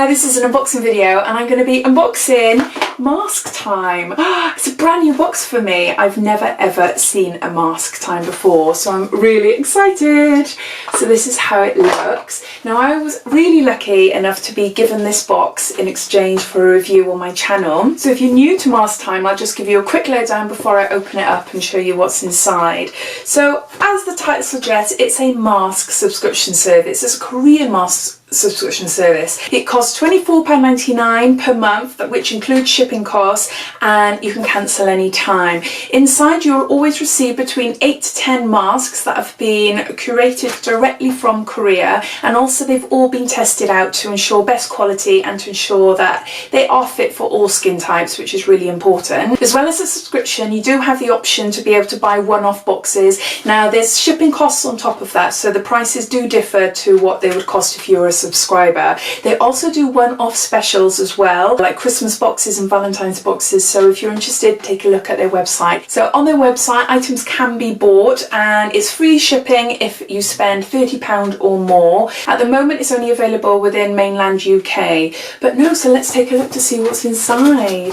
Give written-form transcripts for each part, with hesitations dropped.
Hi, this is an unboxing video and I'm going to be unboxing Mask Time. It's a brand new box for me. I've never ever seen a Mask Time before, so I'm really excited. So this is how it looks. Now I was really lucky enough to be given this box in exchange for a review on my channel. So if you're new to Mask Time, I'll just give you a quick lowdown before I open it up and show you what's inside. So as the title suggests, it's a mask subscription service. It's a Korean mask subscription service. It costs £24.99 per month, which includes shipping costs, and you can cancel any time. Inside you'll always receive between 8 to 10 masks that have been curated directly from Korea, and also they've all been tested out to ensure best quality and to ensure that they are fit for all skin types, which is really important. As well as a subscription, you do have the option to be able to buy one-off boxes. Now there's shipping costs on top of that, so the prices do differ to what they would cost if you were a subscriber. They also do one-off specials as well, like Christmas boxes and Valentine's boxes, so if you're interested, take a look at their website. So on their website, items can be bought and it's free shipping if you spend £30 or more. At the moment it's only available within mainland UK, but no, so let's take a look to see what's inside.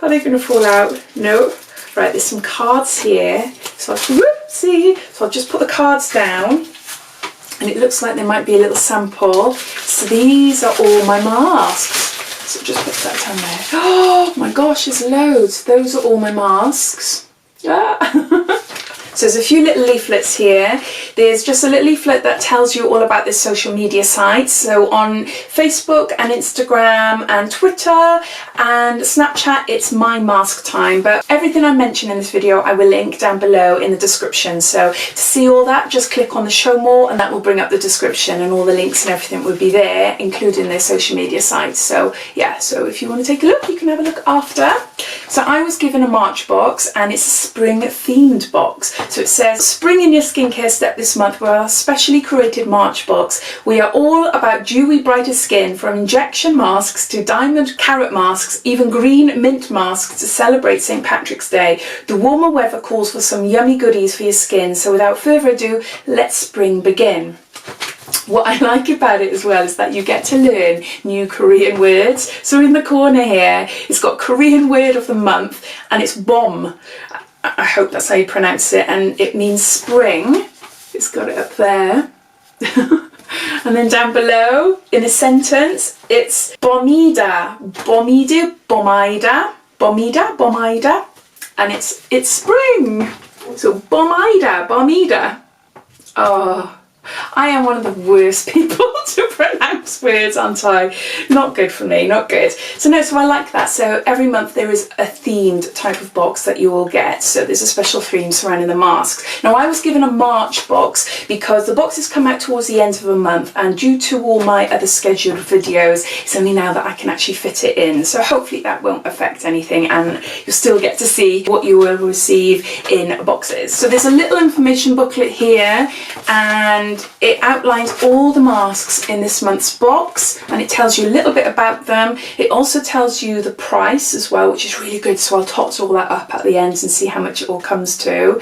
Are they going to fall out? No. Right, there's some cards here, so I'll just put the cards down. And it looks like there might be a little sample. So these are all my masks. So just put that down there. Oh my gosh, there's loads. Those are all my masks. Ah. So there's a few little leaflets here. There's just a little leaflet that tells you all about the social media sites. So on Facebook and Instagram and Twitter and Snapchat, it's My Mask Time. But everything I mention in this video, I will link down below in the description. So to see all that, just click on the show more and that will bring up the description, and all the links and everything will be there, including their social media sites. So yeah, so if you want to take a look, you can have a look after. So I was given a March box and it's a spring themed box. So it says, spring in your skincare step this month with our specially curated March box. We are all about dewy, brighter skin, from injection masks to diamond carrot masks, even green mint masks to celebrate St. Patrick's Day. The warmer weather calls for some yummy goodies for your skin. So without further ado, let spring begin. What I like about it as well is that you get to learn new Korean words. So in the corner here, it's got Korean word of the month and it's bomb. I hope that's how you pronounce it, and it means spring. It's got it up there. And then down below, in a sentence, it's bomida, bomida, bomida, bomida, bomida, and it's spring. So bomida, bomida. Oh, I am one of the worst people to pronounce words, aren't I? Not good for me, not good. So no, so I like that. So every month there is a themed type of box that you will get. So there's a special theme surrounding the masks. Now I was given a March box because the boxes come out towards the end of a month, and due to all my other scheduled videos, it's only now that I can actually fit it in. So hopefully that won't affect anything and you'll still get to see what you will receive in boxes. So there's a little information booklet here, and it outlines all the masks in this month's box, and it tells you a little bit about them. It also tells you the price as well, which is really good, so I'll tot all that up at the end and see how much it all comes to.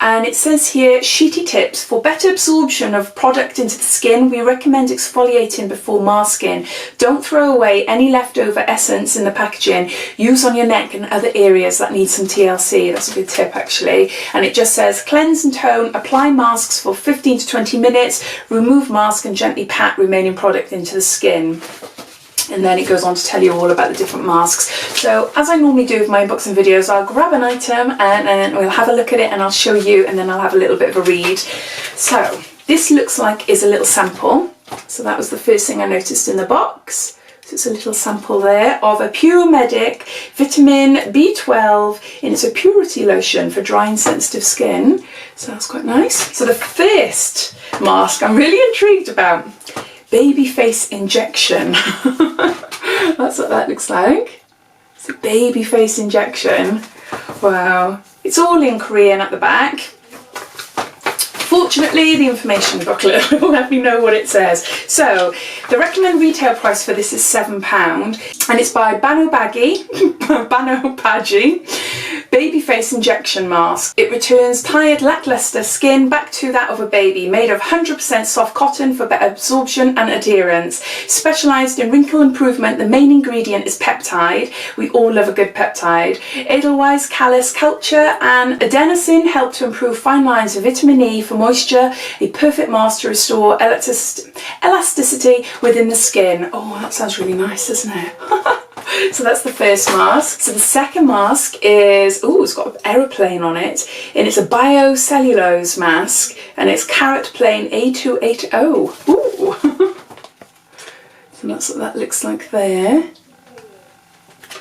And it says here, sheety tips for better absorption of product into the skin. We recommend exfoliating before masking. Don't throw away any leftover essence in the packaging. Use on your neck and other areas that need some TLC. That's a good tip actually. And it just says, cleanse and tone, apply masks for 15 to 20 minutes, remove mask and gently pat remaining product into the skin. And then it goes on to tell you all about the different masks. So as I normally do with my unboxing videos, I'll grab an item and then we'll have a look at it and I'll show you, and then I'll have a little bit of a read. So this looks like is a little sample. So that was the first thing I noticed in the box. So it's a little sample there of a Pure Medic vitamin B12, and it's a purity lotion for dry and sensitive skin. So that's quite nice. So the first mask I'm really intrigued about, baby face injection. That's what that looks like. It's a baby face injection. Wow. It's all in Korean at the back. Fortunately, the information booklet will let me know what it says. So, the recommended retail price for this is £7, and it's by BANOBAGI, BANOBAGI. Baby Face Injection Mask. It returns tired, lackluster skin back to that of a baby, made of 100% soft cotton for better absorption and adherence. Specialised in wrinkle improvement, the main ingredient is peptide. We all love a good peptide. Edelweiss, callus culture and adenosine help to improve fine lines of vitamin E for moisture, a perfect mask to restore elasticity within the skin. Oh, that sounds really nice, doesn't it? So that's the first mask. So the second mask is, oh, it's got an aeroplane on it, and it's a Cellulose Mask, and it's Carat Plain A280. Ooh. So that's what that looks like there.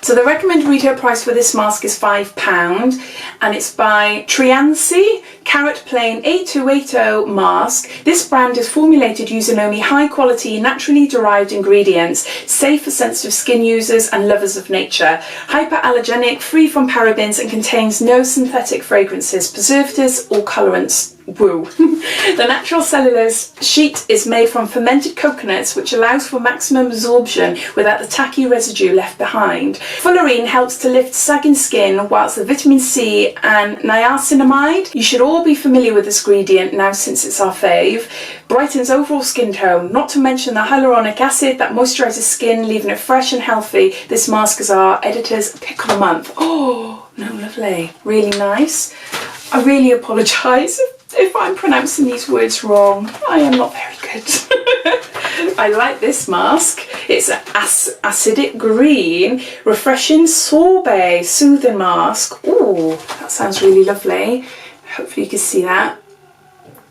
So the recommended retail price for this mask is £5, and it's by TREEANNSEA Carat Plain A280 Mask. This brand is formulated using only high quality, naturally derived ingredients, safe for sensitive skin users and lovers of nature. Hyperallergenic, free from parabens, and contains no synthetic fragrances, preservatives or colorants. Woo. The natural cellulose sheet is made from fermented coconuts, which allows for maximum absorption without the tacky residue left behind. Fullerene helps to lift sagging skin, whilst the vitamin C and niacinamide, you should all be familiar with this ingredient now since it's our fave, brightens overall skin tone, not to mention the hyaluronic acid that moisturizes skin, leaving it fresh and healthy. This mask is our editor's pick of the month. Oh, no, lovely. Really nice. I really apologise if I'm pronouncing these words wrong. I am not very good. I like this mask. It's an acidic green, refreshing sorbet soothing mask. Ooh, that sounds really lovely. Hopefully you can see that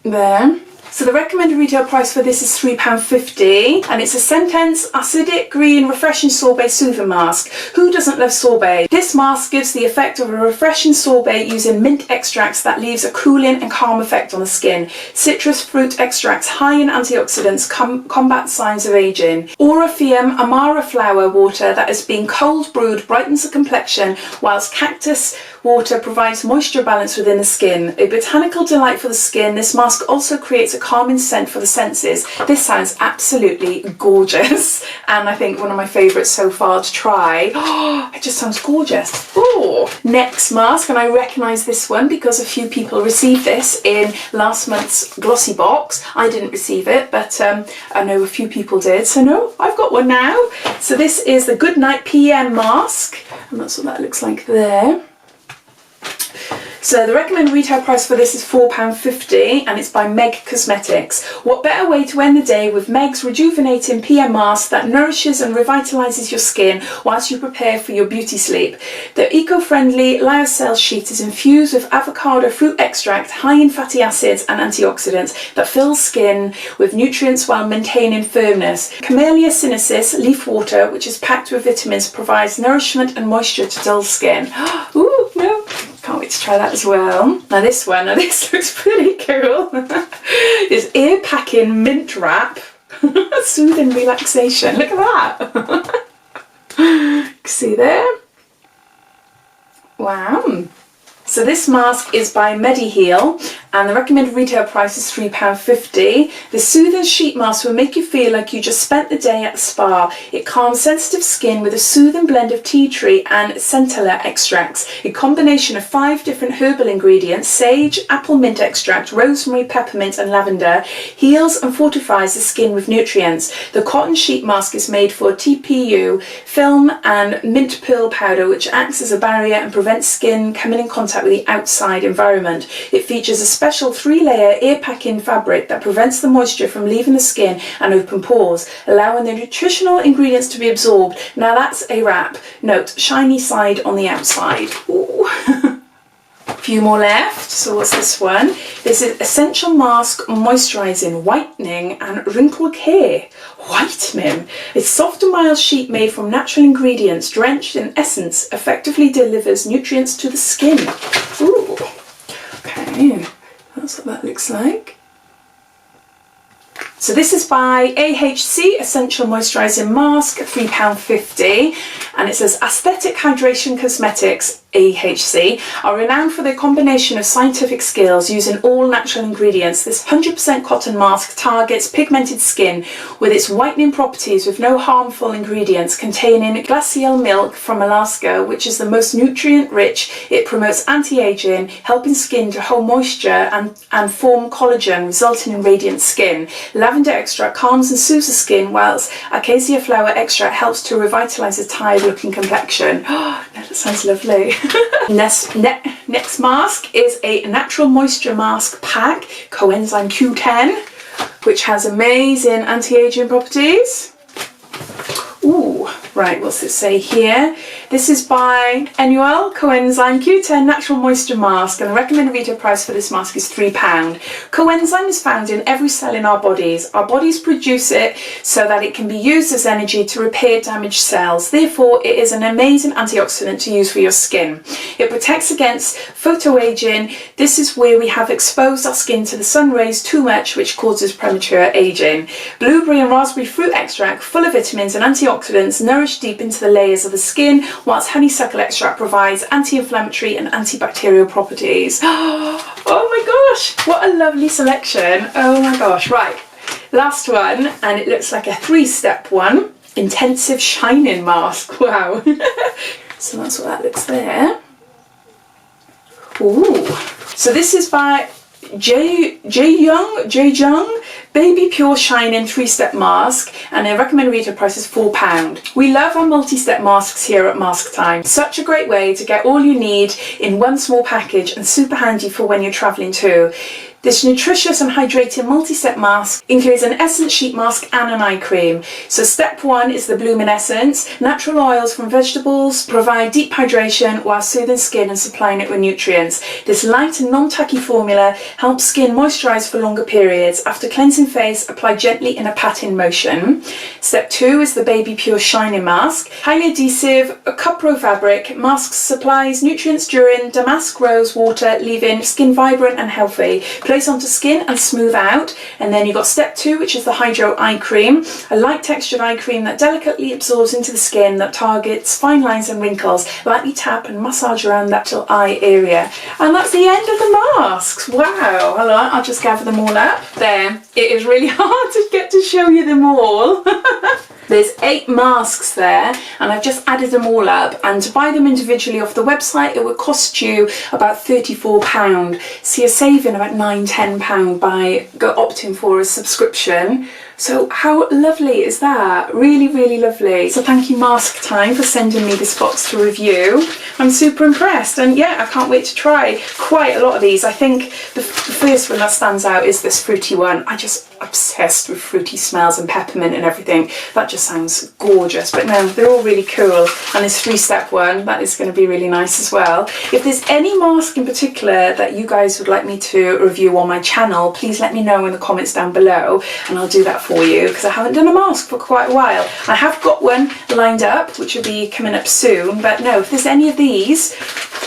there. So the recommended retail price for this is £3.50, and it's a SCENTENCE acidic green refreshing sorbet soothing mask. Who doesn't love sorbet? This mask gives the effect of a refreshing sorbet using mint extracts that leaves a cooling and calm effect on the skin. Citrus fruit extracts high in antioxidants combat signs of aging. Orpheum amara flower water that has been cold brewed brightens the complexion, whilst cactus water provides moisture balance within the skin. A botanical delight for the skin, this mask also creates a calming scent for the senses. This sounds absolutely gorgeous, and I think one of my favourites so far to try. Oh, it just sounds gorgeous. Oh, next mask, and I recognise this one because a few people received this in last month's glossy box. I didn't receive it, but I know a few people did, so no, I've got one now. So this is the Goodnight PM mask, and that's what that looks like there. So the recommended retail price for this is £4.50, and it's by Meg Cosmetics. What better way to end the day with Meg's rejuvenating PM mask that nourishes and revitalises your skin whilst you prepare for your beauty sleep. The eco-friendly lyocell sheet is infused with avocado fruit extract, high in fatty acids and antioxidants that fills skin with nutrients while maintaining firmness. Camellia sinensis leaf water, which is packed with vitamins, provides nourishment and moisture to dull skin. Ooh, no. Can't wait to try that as well. Now this looks pretty cool. It's Airpacking mint wrap. Soothing relaxation. Look at that. See there? Wow. So this mask is by Mediheal, and the recommended retail price is £3.50. The soothing sheet mask will make you feel like you just spent the day at the spa. It calms sensitive skin with a soothing blend of tea tree and centella extracts, a combination of 5 different herbal ingredients: sage, apple mint extract, rosemary, peppermint and lavender. Heals and fortifies the skin with nutrients. The cotton sheet mask is made for TPU film and mint pearl powder, which acts as a barrier and prevents skin coming in contact with the outside environment. It features a special 3-layer ear packing fabric that prevents the moisture from leaving the skin and open pores, allowing the nutritional ingredients to be absorbed. Now that's a wrap. Note, shiny side on the outside. Ooh. A few more left. So what's this one? This is Essential Mask Moisturizing, Whitening and Wrinkled Hair Whitening. A soft and mild sheet made from natural ingredients drenched in essence effectively delivers nutrients to the skin. Ooh. Okay, that's what that looks like. So this is by A.H.C Essential Moisturizing Mask, £3.50, and it says Aesthetic Hydration Cosmetics, A.H.C. are renowned for their combination of scientific skills using all natural ingredients. This 100% cotton mask targets pigmented skin with its whitening properties with no harmful ingredients, containing glacial milk from Alaska, which is the most nutrient rich. It promotes anti-aging, helping skin to hold moisture and form collagen, resulting in radiant skin. Lavender extract calms and soothes the skin, whilst acacia flower extract helps to revitalise a tired looking complexion. Oh, that sounds lovely. Next mask is a natural moisture mask pack, Coenzyme Q10, which has amazing anti-aging properties. Ooh, right, what's it say here? This is by EUNYUL Coenzyme Q10 Natural Moisture Mask, and the recommended retail price for this mask is £3. Coenzyme is found in every cell in our bodies. Our bodies produce it so that it can be used as energy to repair damaged cells. Therefore, it is an amazing antioxidant to use for your skin. It protects against photoaging. This is where we have exposed our skin to the sun rays too much, which causes premature aging. Blueberry and raspberry fruit extract, full of vitamins and antioxidants, nourish deep into the layers of the skin, whilst honeysuckle extract provides anti-inflammatory and antibacterial properties. Oh my gosh, what a lovely selection. Oh my gosh. Right, last one, and it looks like a 3-step one. Intensive shining mask. Wow. So that's what that looks there. Ooh. So this is by JAYJUN Baby Pure Shining 3-Step Mask, and their recommended retail price is £4. We love our multi-step masks here at Mask Time. Such a great way to get all you need in one small package, and super handy for when you're travelling too. This nutritious and hydrating multi-step mask includes an essence sheet mask and an eye cream. So step 1 is the Bluminescence. Natural oils from vegetables provide deep hydration while soothing skin and supplying it with nutrients. This light and non-tacky formula helps skin moisturise for longer periods. After cleansing face, apply gently in a patting motion. Step 2 is the Baby Pure Shining Mask. Highly adhesive, a cupro fabric. Mask supplies nutrients during damask rose water, leaving skin vibrant and healthy. Place onto skin and smooth out. And then you've got step 2, which is the Hydro Eye Cream, a light textured eye cream that delicately absorbs into the skin, that targets fine lines and wrinkles. Lightly tap and massage around that little eye area. And that's the end of the masks. Wow. Hold on, I'll just gather them all up. There. It is really hard to get to show you them all. There's 8 masks there, and I've just added them all up, and to buy them individually off the website it would cost you about £34. So you're saving about £9–10 by opting for a subscription. So how lovely is that? Really, really lovely. So thank you Mask Time for sending me this box to review. I'm super impressed, and yeah, I can't wait to try quite a lot of these. I think the first one that stands out is this fruity one. I just obsessed with fruity smells and peppermint and everything. That just sounds gorgeous. But no, they're all really cool. And this 3-step one, that is going to be really nice as well. If there's any mask in particular that you guys would like me to review on my channel, please let me know in the comments down below, and I'll do that for you, because I haven't done a mask for quite a while. I have got one lined up, which will be coming up soon. But no, if there's any of these,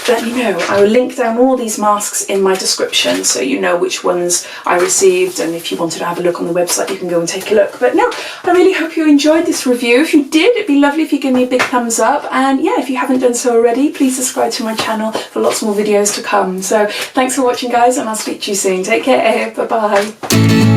let me know. I will link down all these masks in my description, so you know which ones I received, and if you wanted to have a look on the website you can go and take a look. But no, I really hope you enjoyed this review. If you did, it'd be lovely if you give me a big thumbs up, and yeah, if you haven't done so already, please subscribe to my channel for lots more videos to come. So thanks for watching guys, and I'll speak to you soon. Take care. Bye bye.